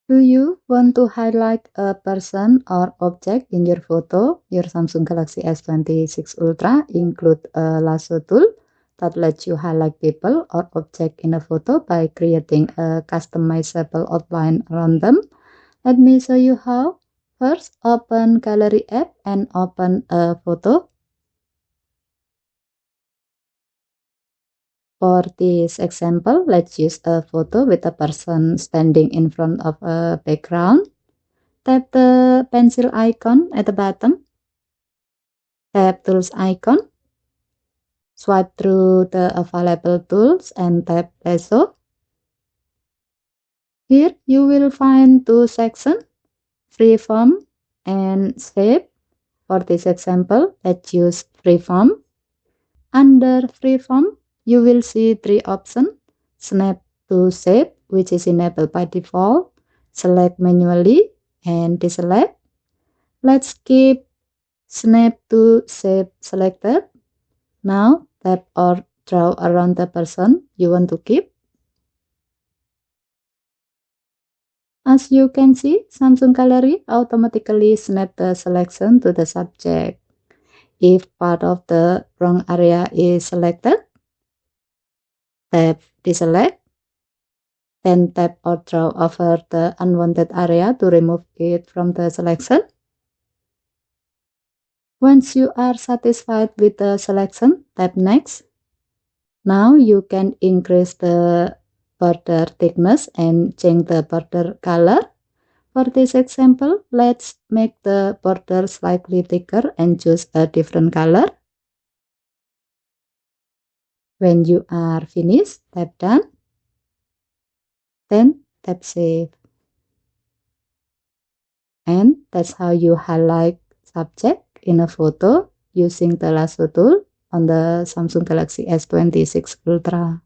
Do you want to highlight a person or object in your photo? Your Samsung Galaxy S26 Ultra includes a Lasso tool that lets you highlight people or object in a photo by creating a customizable outline around them. Let me show you how. First, open Gallery app and open a photo. For this example, let's use a photo with a person standing in front of a background. Tap the pencil icon at the bottom. Tap Tools icon. Swipe through the available tools and tap Lasso. Here you will find two sections, Freeform and Shape. For this example, let's use Freeform. Under Freeform, you will see three options: Snap to Shape, which is enabled by default, Select manually, and Deselect. Let's keep Snap to Shape selected. Now tap or draw around the person you want to keep. As you can see, Samsung Gallery automatically snap the selection to the subject. If part of the wrong area is selected, tap Deselect, then tap or draw over the unwanted area to remove it from the selection. Once you are satisfied with the selection, tap Next. Now you can increase the border thickness and change the border color. For this example, let's make the border slightly thicker and choose a different color. When you are finished, tap Done. Then tap Save. And that's how you highlight subject in a photo using the Lasso tool on the Samsung Galaxy S26 Ultra.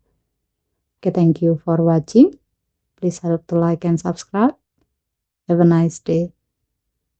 Okay, thank you for watching. Please help to like and subscribe. Have a nice day.